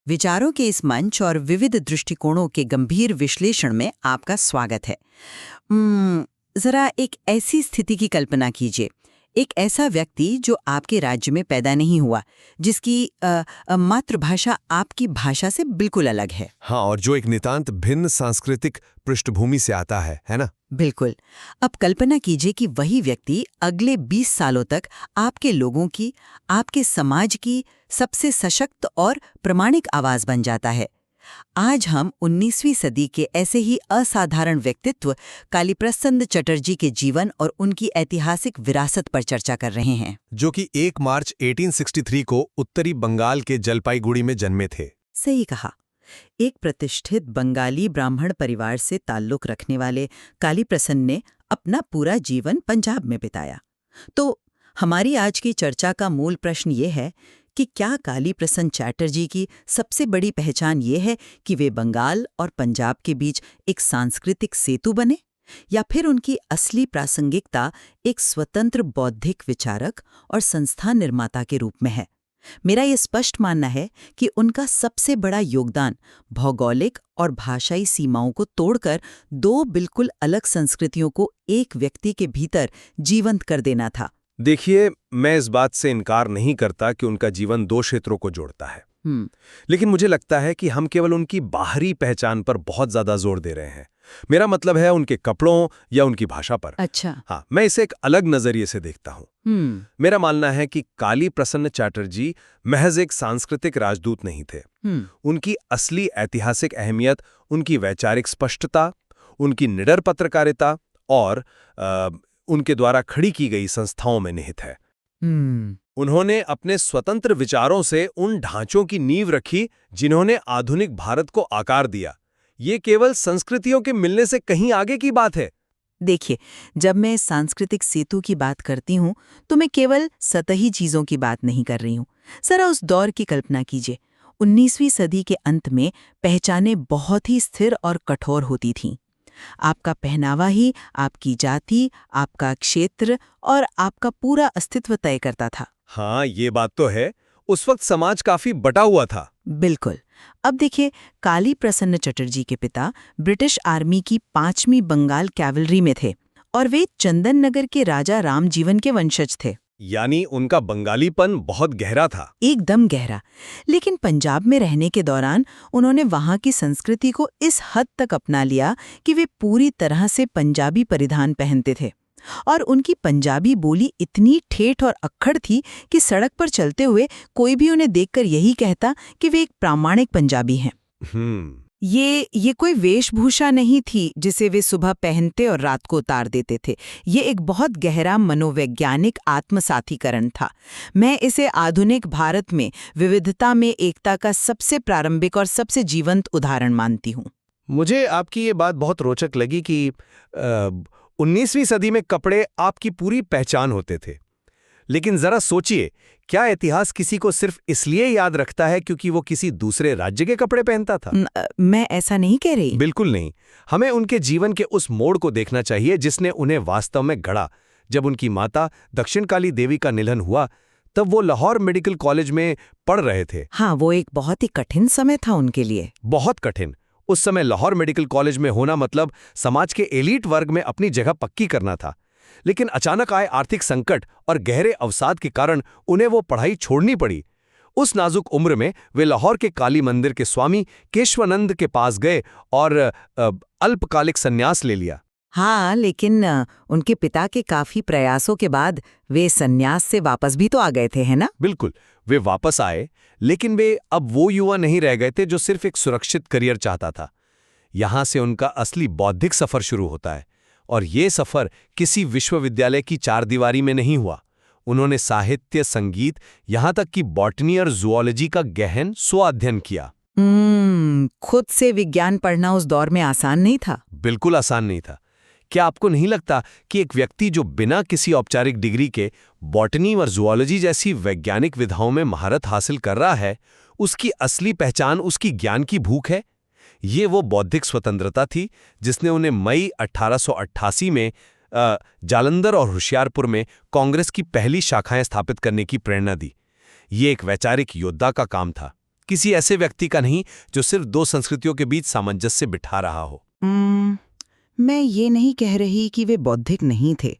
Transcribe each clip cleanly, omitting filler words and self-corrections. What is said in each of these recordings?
विचारों के इस मंच और विविध दृष्टिकोणों के गंभीर विश्लेषण में आपका स्वागत है। जरा एक ऐसी स्थिति की कल्पना कीजिए, एक ऐसा व्यक्ति जो आपके राज्य में पैदा नहीं हुआ, जिसकी मातृभाषा आपकी भाषा से बिल्कुल अलग है। हाँ, और जो एक नितांत भिन्न सांस्कृतिक पृष्ठभूमि से आता है ना? बिल्कुल। अब कल्पना कीजिए कि वही व्यक्ति अगले 20 सालों तक आपके लोगों की, आपके समाज की सबसे सशक्त और प्रामाणिक आवाज बन जाता है। आज हम 19वीं सदी के ऐसे ही असाधारण व्यक्तित्व कालीप्रसन्न चटर्जी के जीवन और उनकी ऐतिहासिक विरासत पर चर्चा कर रहे हैं, जो कि 1 मार्च 1863 को उत्तरी बंगाल के जलपाईगुड़ी में जन्मे थे। सही कहा। एक प्रतिष्ठित बंगाली ब्राह्मण परिवार से ताल्लुक रखने वाले कालीप्रसन्न ने अपना पूरा जीवन पंजाब में बिताया। तो हमारी आज की चर्चा का मूल प्रश्न ये है कि क्या कालीप्रसन्न चैटर्जी की सबसे बड़ी पहचान ये है कि वे बंगाल और पंजाब के बीच एक सांस्कृतिक सेतु बने, या फिर उनकी असली प्रासंगिकता एक स्वतंत्र बौद्धिक विचारक और संस्था निर्माता के रूप में है? मेरा ये स्पष्ट मानना है कि उनका सबसे बड़ा योगदान भौगोलिक और भाषाई सीमाओं को तोड़कर दो बिल्कुल अलग संस्कृतियों को एक व्यक्ति के भीतर जीवंत कर देना था। देखिए, मैं इस बात से इनकार नहीं करता कि उनका जीवन 2 क्षेत्रों को जोड़ता है, लेकिन मुझे लगता है कि हम केवल उनकी बाहरी पहचान पर बहुत ज्यादा जोर दे रहे हैं। मेरा मतलब है उनके कपड़ों या उनकी भाषा पर। अच्छा। हाँ, मैं इसे एक अलग नजरिए से देखता हूँ। मेरा मानना है कि कालीप्रसन्न चैटर्जी महज एक सांस्कृतिक राजदूत नहीं थे। उनकी असली ऐतिहासिक अहमियत उनकी वैचारिक स्पष्टता, उनकी निडर पत्रकारिता और उनके द्वारा खड़ी की गई संस्थाओं में निहित है। उन्होंने अपने स्वतंत्र विचारों से उन ढांचों की नींव रखी जिन्होंने आधुनिक भारत को आकार दिया। ये केवल संस्कृतियों के मिलने से कहीं आगे की बात है। देखिए, जब मैं सांस्कृतिक सेतु की बात करती हूँ तो मैं केवल सतही चीजों की बात नहीं कर रही हूँ। जरा उस दौर की कल्पना कीजिए। 19वीं सदी के अंत में पहचानें बहुत ही स्थिर और कठोर होती थीं। आपका पहनावा ही आपकी जाति, आपका क्षेत्र और आपका पूरा अस्तित्व तय करता था। हाँ, ये बात तो है। उस वक्त समाज काफी बटा हुआ था। बिल्कुल। अब देखिए, कालीप्रसन्न चटर्जी के पिता ब्रिटिश आर्मी की 5वीं बंगाल कैवलरी में थे और वे चंदन नगर के राजा रामजीवन के वंशज थे। यानी उनका बंगालीपन बहुत गहरा था। एकदम गहरा। लेकिन पंजाब में रहने के दौरान उन्होंने वहां की संस्कृति को इस हद तक अपना लिया कि वे पूरी तरह से पंजाबी परिधान पहनते थे, और उनकी पंजाबी बोली इतनी ठेठ और अक्खड़ थी कि सड़क पर चलते हुए कोई भी उन्हें देखकर यही कहता कि वे एक प्रामाणिक पंजाबी हैं। ये कोई वेशभूषा नहीं थी जिसे वे सुबह पहनते और रात को उतार देते थे। ये एक बहुत गहरा मनोवैज्ञानिक आत्मसातीकरण था। मैं इसे आधुनिक भारत में विविधता में एकता का सबसे प्रारंभिक और सबसे जीवंत उदाहरण मानती हूँ। मुझे आपकी ये बात बहुत रोचक लगी कि 19वीं सदी में कपड़े आपकी पूरी पहचान होते थे। लेकिन जरा सोचिए, क्या इतिहास किसी को सिर्फ इसलिए याद रखता है क्योंकि वो किसी दूसरे राज्य के कपड़े पहनता था? मैं ऐसा नहीं कह रही। बिल्कुल नहीं। हमें उनके जीवन के उस मोड़ को देखना चाहिए जिसने उन्हें वास्तव में गढ़ा। जब उनकी माता दक्षिणकाली देवी का निधन हुआ, तब वो लाहौर मेडिकल कॉलेज में पढ़ रहे थे। हाँ, वो एक बहुत ही कठिन समय था उनके लिए। बहुत कठिन। उस समय लाहौर मेडिकल कॉलेज में होना मतलब समाज के एलीट वर्ग में अपनी जगह पक्की करना था। लेकिन अचानक आए आर्थिक संकट और गहरे अवसाद के कारण उन्हें वो पढ़ाई छोड़नी पड़ी। उस नाजुक उम्र में वे लाहौर के काली मंदिर के स्वामी केशवानंद के पास गए और अल्पकालिक संन्यास ले लिया। हाँ, लेकिन उनके पिता के काफी प्रयासों के बाद वे संन्यास से वापस भी तो आ गए थे, है ना? बिल्कुल, वे वापस आए, लेकिन वे अब वो युवा नहीं रह गए थे जो सिर्फ एक सुरक्षित करियर चाहता था। यहां से उनका असली बौद्धिक सफर शुरू होता है, और ये सफर किसी विश्वविद्यालय की चारदीवारी में नहीं हुआ। उन्होंने साहित्य, संगीत, यहां तक कि बॉटनी और जूलॉजी का गहन स्वाध्ययन किया। खुद से विज्ञान पढ़ना उस दौर में आसान नहीं था। बिल्कुल आसान नहीं था। क्या आपको नहीं लगता कि एक व्यक्ति जो बिना किसी औपचारिक डिग्री के बॉटनी और जूलॉजी जैसी वैज्ञानिक विधाओं में महारत हासिल कर रहा है, उसकी असली पहचान उसकी ज्ञान की भूख है? ये वो बौद्धिक स्वतंत्रता थी जिसने उन्हें मई 1888 में जालंधर और होशियारपुर में कांग्रेस की पहली शाखाएं स्थापित करने की प्रेरणा दी। ये एक वैचारिक योद्धा का काम था। किसी ऐसे व्यक्ति का नहीं जो सिर्फ दो संस्कृतियों के बीच सामंजस्य बिठा रहा हो। मैं ये नहीं कह रही कि वे बौद्धिक नहीं थे,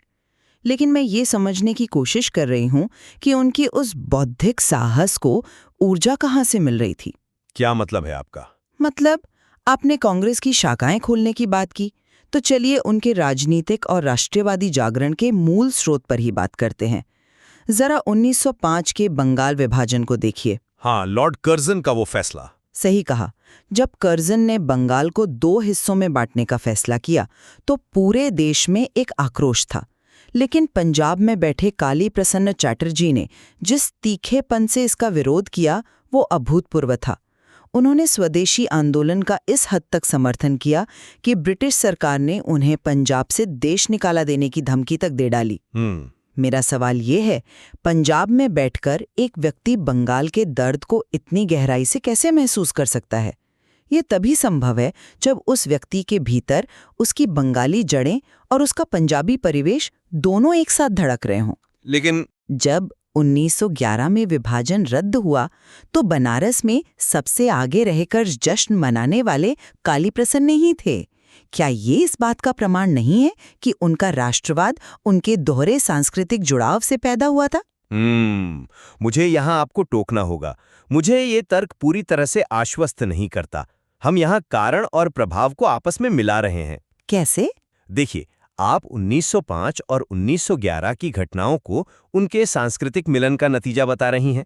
लेकिन मैं ये समझने की कोशिश कर रही हूँ कि उनकी उस बौद्धिक साहस को ऊर्जा कहाँ से मिल रही थी। क्या मतलब है आपका? मतलब, आपने कांग्रेस की शाखाएं खोलने की बात की, तो चलिए उनके राजनीतिक और राष्ट्रीयवादी जागरण के मूल स्रोत पर ही बात करते हैं। जरा 1905 के बंगाल विभाजन को देखिए। हाँ, लॉर्ड कर्जन का वो फैसला। सही कहा। जब कर्जन ने बंगाल को 2 हिस्सों में बांटने का फैसला किया तो पूरे देश में एक आक्रोश था, लेकिन पंजाब में बैठे काली प्रसन्न चैटर्जी ने जिस तीखेपन से इसका विरोध किया वो अभूतपूर्व था। उन्होंने स्वदेशी आंदोलन का इस हद तक समर्थन किया कि ब्रिटिश सरकार ने उन्हें पंजाब से देश निकाला देने की धमकी तक दे डाली। मेरा सवाल ये है, पंजाब में बैठकर एक व्यक्ति बंगाल के दर्द को इतनी गहराई से कैसे महसूस कर सकता है? ये तभी संभव है जब उस व्यक्ति के भीतर उसकी बंगाली जड़ें और उसका पंजाबी परिवेश दोनों एक साथ धड़क रहे हों। लेकिन जब 1911 में विभाजन रद्द हुआ तो बनारस में सबसे आगे रहकर जश्न मनाने वाले काली प्रसन्न ही थे। क्या ये इस बात का प्रमाण नहीं है कि उनका राष्ट्रवाद उनके दोहरे सांस्कृतिक जुड़ाव से पैदा हुआ था? मुझे यहाँ आपको टोकना होगा। मुझे ये तर्क पूरी तरह से आश्वस्त नहीं करता। हम यहाँ कारण और प्रभाव को आपस में मिला रहे हैं। कैसे? देखिए, आप 1905 और 1911 की घटनाओं को उनके सांस्कृतिक मिलन का नतीजा बता रही हैं,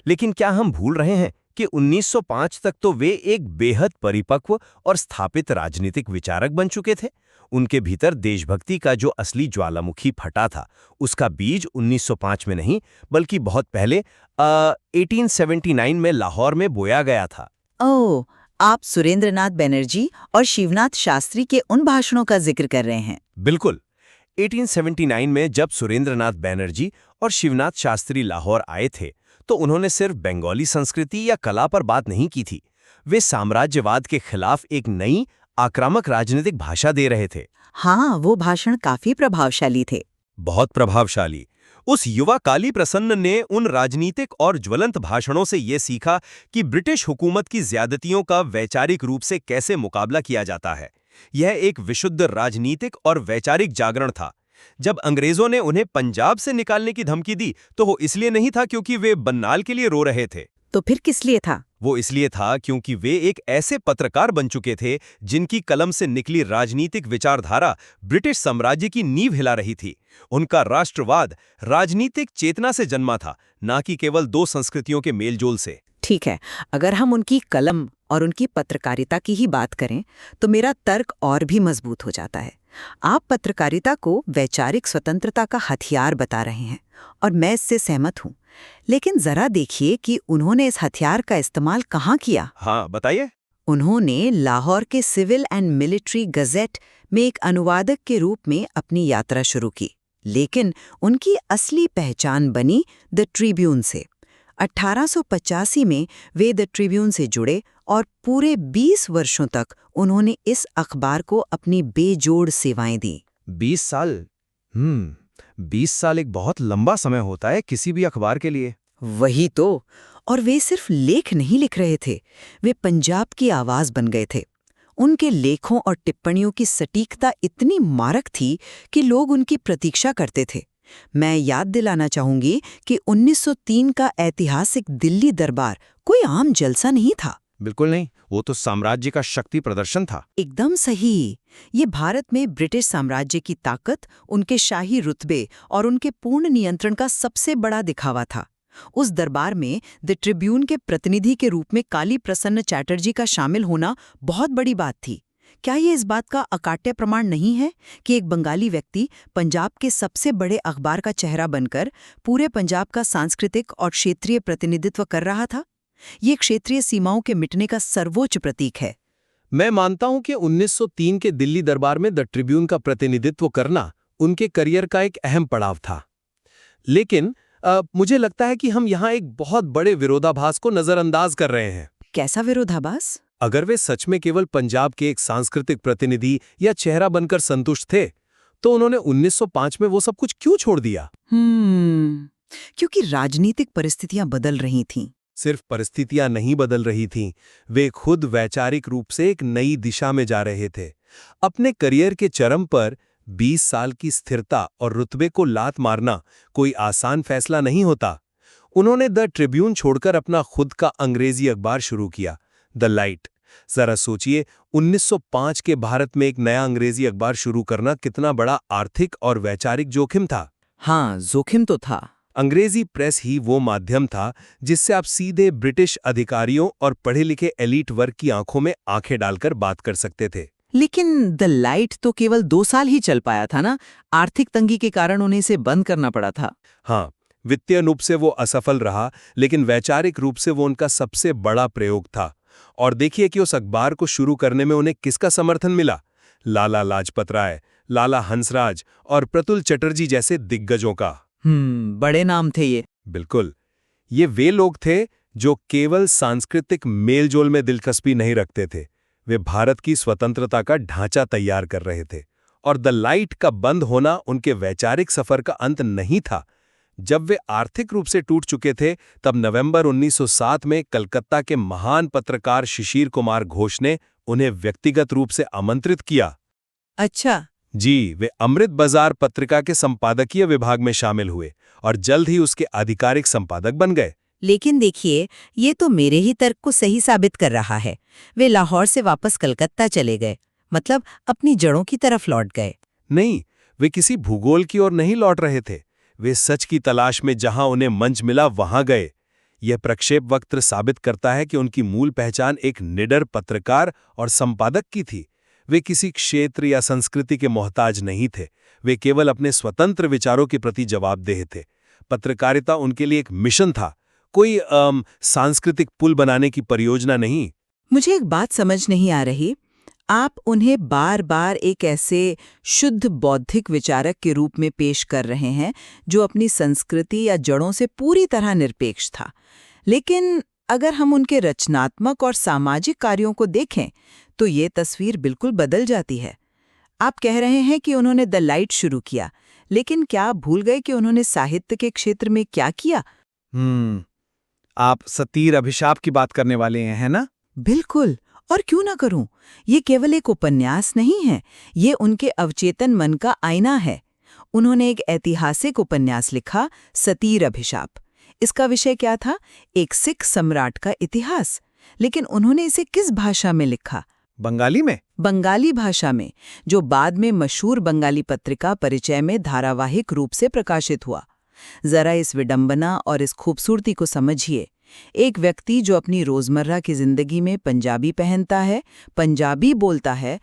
लेकिन क्या हम भूल रहे हैं कि 1905 तक तो वे एक बेहद परिपक्व और स्थापित राजनीतिक विचारक बन चुके थे। उनके भीतर देशभक्ति का जो असली ज्वालामुखी फटा था, उसका बीज 1905 में नहीं बल्कि बहुत पहले 1879 में लाहौर में बोया गया था। ओह, आप सुरेंद्रनाथ बनर्जी और शिवनाथ शास्त्री के उन भाषणों का जिक्र कर रहे हैं? बिल्कुल। 1879 में जब सुरेंद्रनाथ बनर्जी और शिवनाथ शास्त्री लाहौर आए थे तो उन्होंने सिर्फ बंगाली संस्कृति या कला पर बात नहीं की थी। वे साम्राज्यवाद के खिलाफ एक नई आक्रामक राजनीतिक भाषा दे रहे थे। हाँ, वो भाषण काफी प्रभावशाली थे। बहुत प्रभावशाली। उस युवा काली प्रसन्न ने उन राजनीतिक और ज्वलंत भाषणों से ये सीखा कि ब्रिटिश हुकूमत की ज्यादतियों का वैचारिक रूप से कैसे मुकाबला किया जाता है। यह एक विशुद्ध राजनीतिक और वैचारिक जागरण था। जब अंग्रेजों ने उन्हें पंजाब से निकालने की धमकी दी तो वो इसलिए नहीं था क्योंकि वे बन्नाल के लिए रो रहे थे। तो फिर किस लिए था? वो इसलिए था क्योंकि वे एक ऐसे पत्रकार बन चुके थे जिनकी कलम से निकली राजनीतिक विचारधारा ब्रिटिश साम्राज्य की नींव हिला रही थी। उनका राष्ट्रवाद राजनीतिक चेतना से जन्मा था, ना कि केवल दो संस्कृतियों के मेलजोल से। ठीक है, अगर हम उनकी कलम और उनकी पत्रकारिता की ही बात करें तो मेरा तर्क और भी मजबूत हो जाता है। आप पत्रकारिता को वैचारिक स्वतंत्रता का हथियार बता रहे हैं और मैं इससे सहमत हूं, लेकिन जरा देखिए कि उन्होंने इस हथियार का इस्तेमाल कहाँ किया। हाँ, बताइए। उन्होंने लाहौर के सिविल एंड मिलिट्री गजेट में एक अनुवादक के रूप में अपनी यात्रा शुरू की, लेकिन उनकी असली पहचान बनी द ट्रिब्यून से। 1885 में वे द ट्रिब्यून से जुड़े और पूरे 20 वर्षों तक उन्होंने इस अखबार को अपनी बेजोड़ सेवाएं दी। 20 साल? 20 साल एक बहुत लंबा समय होता है किसी भी अखबार के लिए। वही तो। और वे सिर्फ लेख नहीं लिख रहे थे, वे पंजाब की आवाज बन गए थे। उनके लेखों और टिप्पणियों की सटीकता इतनी मारक थी कि लोग उनकी प्रतीक्षा करते थे। मैं याद दिलाना चाहूंगी कि 1903 का ऐतिहासिक दिल्ली दरबार कोई आम जलसा नहीं था। बिल्कुल नहीं, वो तो साम्राज्य का शक्ति प्रदर्शन था। एकदम सही। ये भारत में ब्रिटिश साम्राज्य की ताकत, उनके शाही रुतबे और उनके पूर्ण नियंत्रण का सबसे बड़ा दिखावा था। उस दरबार में द ट्रिब्यून के प्रतिनिधि के रूप में काली प्रसन्न चैटर्जी का शामिल होना बहुत बड़ी बात थी। क्या ये इस बात का अकाट्य प्रमाण नहीं है कि एक बंगाली व्यक्ति पंजाब के सबसे बड़े अखबार का चेहरा बनकर पूरे पंजाब का सांस्कृतिक और क्षेत्रीय प्रतिनिधित्व कर रहा था? ये क्षेत्रीय सीमाओं के मिटने का सर्वोच्च प्रतीक है। मैं मानता हूं कि 1903 के दिल्ली दरबार में द ट्रिब्यून का प्रतिनिधित्व करना उनके करियर का एक अहम पड़ाव था। लेकिन मुझे लगता है कि हम यहाँ एक बहुत बड़े विरोधाभास को नजरअंदाज कर रहे हैं। कैसा विरोधाभास? अगर वे सच में केवल पंजाब के एक सांस्कृतिक प्रतिनिधि या चेहरा बनकर संतुष्ट थे, तो उन्होंने 1905 में वो सब कुछ क्यों छोड़ दिया? क्योंकि राजनीतिक परिस्थितियां बदल रही थीं। सिर्फ परिस्थितियां नहीं बदल रही थीं, वे खुद वैचारिक रूप से एक नई दिशा में जा रहे थे। अपने करियर के चरम पर 20 साल की स्थिरता और रुतबे को लात मारना कोई आसान फैसला नहीं होता। उन्होंने द ट्रिब्यून छोड़कर अपना खुद का अंग्रेजी अखबार शुरू किया, द लाइट। जरा सोचिए, 1905 के भारत में एक नया अंग्रेजी अखबार शुरू करना कितना बड़ा आर्थिक और वैचारिक जोखिम था। हाँ, जोखिम तो था। अंग्रेजी प्रेस ही वो माध्यम था जिससे आप सीधे ब्रिटिश अधिकारियों और पढ़े लिखे एलीट वर्ग की आंखों में आंखें डालकर बात कर सकते थे। लेकिन द लाइट तो केवल 2 साल ही चल पाया था ना। आर्थिक तंगी के कारण उन्हें इसे बंद करना पड़ा था। हाँ, वित्तीय रूप से वो असफल रहा, लेकिन वैचारिक रूप से वो उनका सबसे बड़ा प्रयोग था। और देखिए कि उस अखबार को शुरू करने में उन्हें किसका समर्थन मिला। लाला लाजपत राय, लाला हंसराज और प्रतुल चटर्जी जैसे दिग्गजों का। बड़े नाम थे ये। बिल्कुल, ये वे लोग थे जो केवल सांस्कृतिक मेलजोल में दिलचस्पी नहीं रखते थे, वे भारत की स्वतंत्रता का ढांचा तैयार कर रहे थे। और द लाइट का बंद होना उनके वैचारिक सफर का अंत नहीं था। जब वे आर्थिक रूप से टूट चुके थे, तब नवंबर 1907 में कलकत्ता के महान पत्रकार शिशिर कुमार घोष ने उन्हें व्यक्तिगत रूप से आमंत्रित किया। अच्छा जी, वे अमृत बाजार पत्रिका के संपादकीय विभाग में शामिल हुए और जल्द ही उसके आधिकारिक संपादक बन गए। लेकिन देखिए, ये तो मेरे ही तर्क को सही साबित कर रहा है। वे लाहौर से वापस कलकत्ता चले गए, मतलब अपनी जड़ों की तरफ लौट गए। नहीं, वे किसी भूगोल की ओर नहीं लौट रहे थे। वे सच की तलाश में जहां उन्हें मंच मिला वहां गए। यह प्रक्षेप वक्र साबित करता है कि उनकी मूल पहचान एक निडर पत्रकार और संपादक की थी। वे किसी क्षेत्र या संस्कृति के मोहताज नहीं थे, वे केवल अपने स्वतंत्र विचारों के प्रति जवाबदेह थे। पत्रकारिता उनके लिए एक मिशन था, कोई सांस्कृतिक पुल बनाने की परियोजना नहीं। मुझे एक बात समझ नहीं आ रही। आप उन्हें बार बार एक ऐसे शुद्ध बौद्धिक विचारक के रूप में पेश कर रहे हैं जो अपनी संस्कृति या जड़ों से पूरी तरह निरपेक्ष था। लेकिन अगर हम उनके रचनात्मक और सामाजिक कार्यों को देखें तो ये तस्वीर बिल्कुल बदल जाती है। आप कह रहे हैं कि उन्होंने द लाइट शुरू किया, लेकिन क्या आप भूल गए कि उन्होंने साहित्य के क्षेत्र में क्या किया? आप सतीर अभिशाप की बात करने वाले हैं, है ना? बिल्कुल, और क्यों ना करूं। ये केवल एक उपन्यास नहीं है, ये उनके अवचेतन मन का आईना है। उन्होंने एक ऐतिहासिक उपन्यास लिखा, सतीर अभिशाप। इसका विषय क्या था? एक सिख सम्राट का इतिहास। लेकिन उन्होंने इसे किस भाषा में लिखा? बंगाली में? बंगाली भाषा में, जो बाद में मशहूर बंगाली पत्रिका परिचय में धारावाहिक रूप से प्रकाशित हुआ। जरा इस विडंबना और इस खूबसूरती को समझिए। एक व्यक्ति जो अपनी रोजमर्रा की जिंदगी में पंजाबी पहनता है, पंजाबी बोलता है,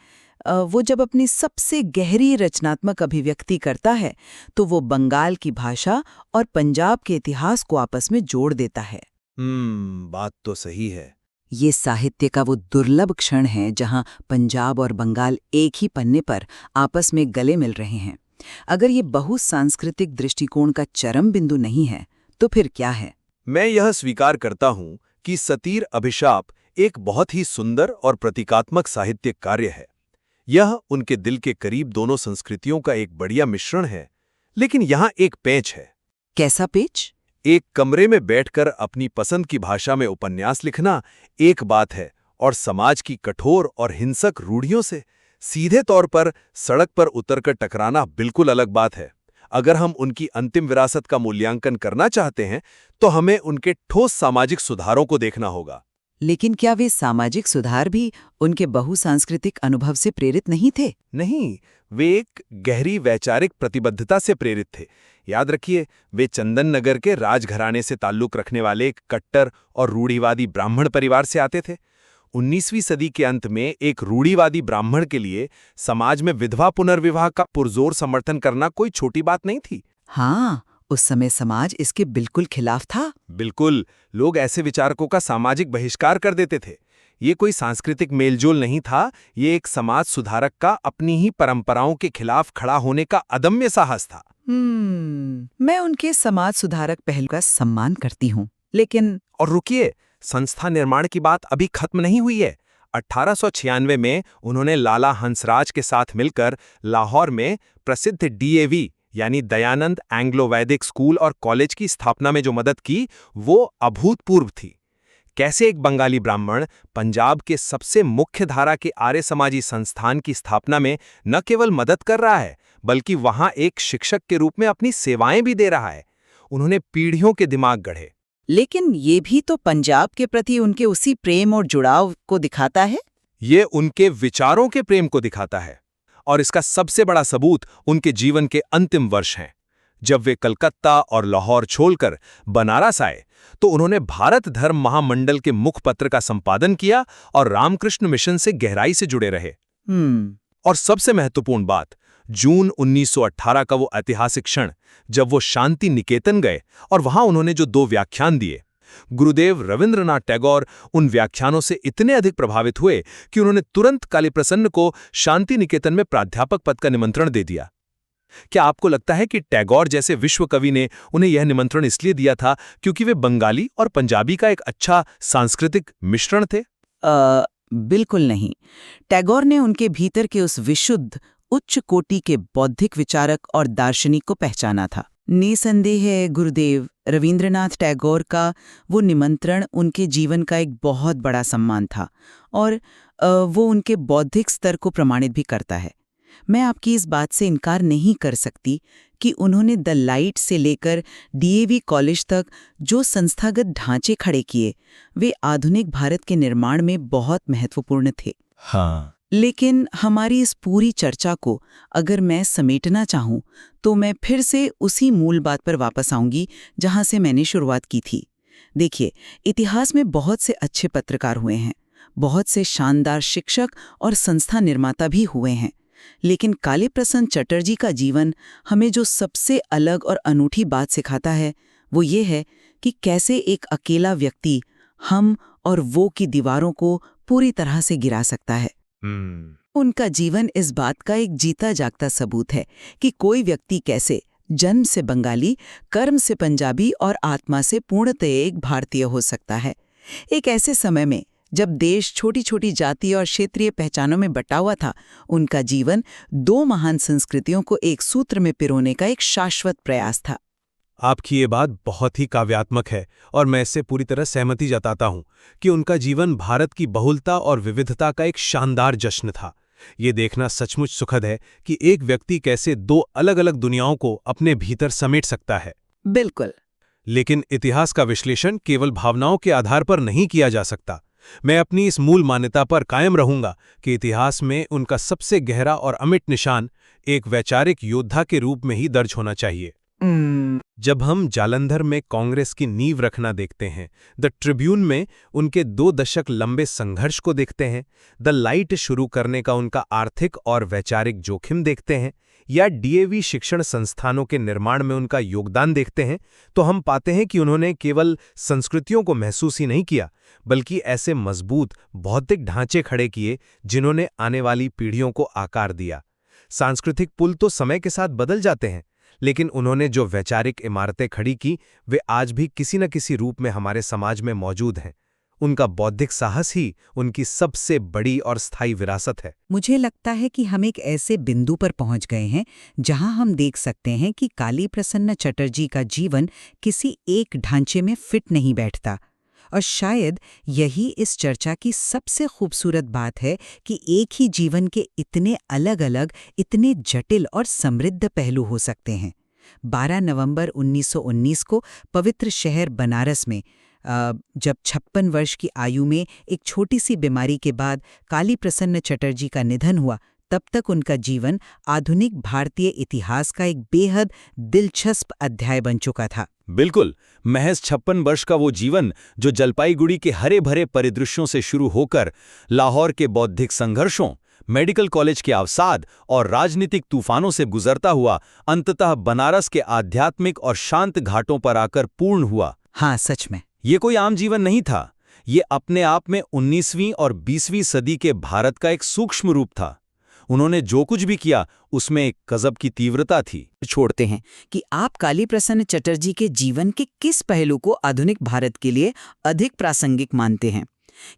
वो जब अपनी सबसे गहरी रचनात्मक अभिव्यक्ति करता है तो वो बंगाल की भाषा और पंजाब के इतिहास को आपस में जोड़ देता है। बात तो सही है। ये साहित्य का वो दुर्लभ क्षण है जहां पंजाब और बंगाल एक ही पन्ने पर आपस में गले मिल रहे हैं। अगर ये बहुसांस्कृतिक दृष्टिकोण का चरम बिंदु नहीं है तो फिर क्या है? मैं यह स्वीकार करता हूं कि सतीर अभिशाप एक बहुत ही सुंदर और प्रतीकात्मक साहित्यिक कार्य है। यह उनके दिल के करीब दोनों संस्कृतियों का एक बढ़िया मिश्रण है। लेकिन यहाँ एक पेंच है। कैसा पेंच? एक कमरे में बैठकर अपनी पसंद की भाषा में उपन्यास लिखना एक बात है, और समाज की कठोर और हिंसक रूढ़ियों से सीधे तौर पर सड़क पर उतरकर टकराना बिल्कुल अलग बात है। अगर हम उनकी अंतिम विरासत का मूल्यांकन करना चाहते हैं तो हमें उनके ठोस सामाजिक सुधारों को देखना होगा। लेकिन क्या वे सामाजिक सुधार भी उनके बहुसांस्कृतिक अनुभव से प्रेरित नहीं थे? नहीं, वे एक गहरी वैचारिक प्रतिबद्धता से प्रेरित थे। याद रखिए, वे चंदन नगर के राजघराने से ताल्लुक रखने वाले एक कट्टर और रूढ़िवादी ब्राह्मण परिवार से आते थे। 19वीं सदी के अंत में एक रूढ़िवादी ब्राह्मण के लिए समाज में विधवा पुनर्विवाह का पुरजोर समर्थन करना कोई छोटी बात नहीं थी। हाँ, उस समय समाज इसके बिल्कुल खिलाफ था। बिल्कुल, लोग ऐसे विचारकों का सामाजिक बहिष्कार कर देते थे। ये कोई सांस्कृतिक मेलजोल नहीं था, ये एक समाज सुधारक का अपनी ही परंपराओं के खिलाफ खड़ा होने का अदम्य साहस था। मैं उनके समाज सुधारक पहलू का सम्मान करती हूँ, लेकिन और रुकिए, संस्था निर्माण की बात अभी खत्म नहीं हुई है। 1896 में उन्होंने लाला हंसराज के साथ मिलकर लाहौर में प्रसिद्ध DAV यानी दयानंद एंग्लो वैदिक स्कूल और कॉलेज की स्थापना में जो मदद की, वो अभूतपूर्व थी। कैसे एक बंगाली ब्राह्मण पंजाब के सबसे मुख्य धारा के आर्य समाजी संस्थान की स्थापना में न केवल मदद कर रहा है, बल्कि वहां एक शिक्षक के रूप में अपनी सेवाएं भी दे रहा है। उन्होंने पीढ़ियों के दिमाग गढ़े। लेकिन ये भी तो पंजाब के प्रति उनके उसी प्रेम और जुड़ाव को दिखाता है। ये उनके विचारों के प्रेम को दिखाता है, और इसका सबसे बड़ा सबूत उनके जीवन के अंतिम वर्ष हैं। जब वे कलकत्ता और लाहौर छोड़कर बनारस आए तो उन्होंने भारत धर्म महामंडल के मुखपत्र का संपादन किया और रामकृष्ण मिशन से गहराई से जुड़े रहे। और सबसे महत्वपूर्ण बात, जून 1918 का वो ऐतिहासिक क्षण जब वो शांति निकेतन गए और वहां उन्होंने जो 2 व्याख्यान दिए, गुरुदेव रविंद्रनाथ टैगोर उन व्याख्यानों से इतने अधिक प्रभावित हुए कि उन्होंने तुरंत कालीप्रसन्न को शांति निकेतन में प्राध्यापक पद का निमंत्रण दे दिया। क्या आपको लगता है कि टैगोर जैसे विश्व कवि ने उन्हें यह निमंत्रण इसलिए दिया था क्योंकि वे बंगाली और पंजाबी का एक अच्छा सांस्कृतिक मिश्रण थे? बिल्कुल नहीं। टैगोर ने उनके भीतर के उस विशुद्ध उच्च कोटि के बौद्धिक विचारक और दार्शनिक को पहचाना था। निसंदेह गुरुदेव रविंद्रनाथ टैगोर का वो निमंत्रण उनके जीवन का एक बहुत बड़ा सम्मान था, और वो उनके बौद्धिक स्तर को प्रमाणित भी करता है। मैं आपकी इस बात से इनकार नहीं कर सकती कि उन्होंने द लाइट से लेकर डीएवी कॉलेज तक जो संस्थागत ढांचे खड़े किए, वे आधुनिक भारत के निर्माण में बहुत महत्वपूर्ण थे। हाँ। लेकिन हमारी इस पूरी चर्चा को अगर मैं समेटना चाहूँ तो मैं फिर से उसी मूल बात पर वापस आऊंगी जहाँ से मैंने शुरुआत की थी। देखिए, इतिहास में बहुत से अच्छे पत्रकार हुए हैं, बहुत से शानदार शिक्षक और संस्था निर्माता भी हुए हैं, लेकिन कालीप्रसन्न चटर्जी का जीवन हमें जो सबसे अलग और अनूठी बात सिखाता है वो ये है कि कैसे एक अकेला व्यक्ति हम और वो की दीवारों को पूरी तरह से गिरा सकता है। उनका जीवन इस बात का एक जीता जागता सबूत है कि कोई व्यक्ति कैसे जन्म से बंगाली, कर्म से पंजाबी और आत्मा से पूर्णतः एक भारतीय हो सकता है। एक ऐसे समय में जब देश छोटी छोटी जाति और क्षेत्रीय पहचानों में बटा हुआ था, उनका जीवन 2 महान संस्कृतियों को एक सूत्र में पिरोने का एक शाश्वत प्रयास था। आपकी ये बात बहुत ही काव्यात्मक है और मैं इससे पूरी तरह सहमति जताता हूँ कि उनका जीवन भारत की बहुलता और विविधता का एक शानदार जश्न था। ये देखना सचमुच सुखद है कि एक व्यक्ति कैसे 2 अलग-अलग दुनियाओं को अपने भीतर समेट सकता है। बिल्कुल। लेकिन इतिहास का विश्लेषण केवल भावनाओं के आधार पर नहीं किया जा सकता। मैं अपनी इस मूल मान्यता पर कायम रहूंगा कि इतिहास में उनका सबसे गहरा और अमिट निशान एक वैचारिक योद्धा के रूप में ही दर्ज होना चाहिए। जब हम जालंधर में कांग्रेस की नींव रखना देखते हैं, द ट्रिब्यून में उनके 2 दशक लंबे संघर्ष को देखते हैं, द लाइट शुरू करने का उनका आर्थिक और वैचारिक जोखिम देखते हैं, या डीएवी शिक्षण संस्थानों के निर्माण में उनका योगदान देखते हैं, तो हम पाते हैं कि उन्होंने केवल संस्कृतियों को महसूस ही नहीं किया, बल्कि ऐसे मजबूत भौतिक ढांचे खड़े किए जिन्होंने आने वाली पीढ़ियों को आकार दिया। सांस्कृतिक पुल तो समय के साथ बदल जाते हैं, लेकिन उन्होंने जो वैचारिक इमारतें खड़ी की वे आज भी किसी न किसी रूप में हमारे समाज में मौजूद हैं। उनका बौद्धिक साहस ही उनकी सबसे बड़ी और स्थायी विरासत है। मुझे लगता है कि हम एक ऐसे बिंदु पर पहुंच गए हैं जहां हम देख सकते हैं कि कालीप्रसन्न चटर्जी का जीवन किसी एक ढांचे में फिट नहीं बैठता, और शायद यही इस चर्चा की सबसे खूबसूरत बात है कि एक ही जीवन के इतने अलग-अलग, इतने जटिल और समृद्ध पहलू हो सकते हैं। 12 नवंबर 1919 को पवित्र शहर बनारस में जब 56 वर्ष की आयु में एक छोटी सी बीमारी के बाद कालीप्रसन्न चटर्जी का निधन हुआ, तब तक उनका जीवन आधुनिक भारतीय इतिहास का एक बेहद दिलचस्प अध्याय बन चुका था। बिल्कुल, महज 56 वर्ष का वो जीवन जो जलपाईगुड़ी के हरे भरे परिदृश्यों से शुरू होकर लाहौर के बौद्धिक संघर्षों, मेडिकल कॉलेज के अवसाद और राजनीतिक तूफानों से गुजरता हुआ अंततः बनारस के आध्यात्मिक और शांत घाटों पर आकर पूर्ण हुआ। हाँ, सच में ये कोई आम जीवन नहीं था। ये अपने आप में 19वीं और 20वीं सदी के भारत का एक सूक्ष्म रूप था। उन्होंने जो कुछ भी किया उसमें एक गजब की तीव्रता थी। छोड़ते हैं कि आप कालीप्रसन्न चटर्जी के जीवन के किस पहलू को आधुनिक भारत के लिए अधिक प्रासंगिक मानते हैं?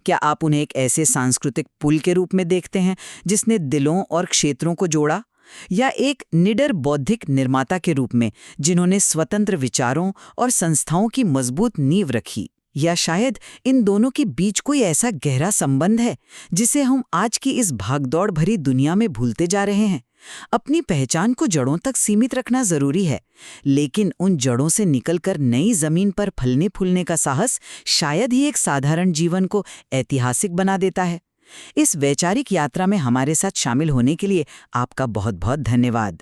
क्या आप उन्हें एक ऐसे सांस्कृतिक पुल के रूप में देखते हैं जिसने दिलों और क्षेत्रों को जोड़ा, या एक निडर बौद्धिक निर्माता के रूप में जिन्होंने स्वतंत्र विचारों और संस्थाओं की मजबूत नींव रखी? या शायद इन दोनों के बीच कोई ऐसा गहरा संबंध है जिसे हम आज की इस भागदौड़ भरी दुनिया में भूलते जा रहे हैं। अपनी पहचान को जड़ों तक सीमित रखना जरूरी है, लेकिन उन जड़ों से निकलकर नई जमीन पर फलने फूलने का साहस शायद ही एक साधारण जीवन को ऐतिहासिक बना देता है। इस वैचारिक यात्रा में हमारे साथ शामिल होने के लिए आपका बहुत बहुत धन्यवाद।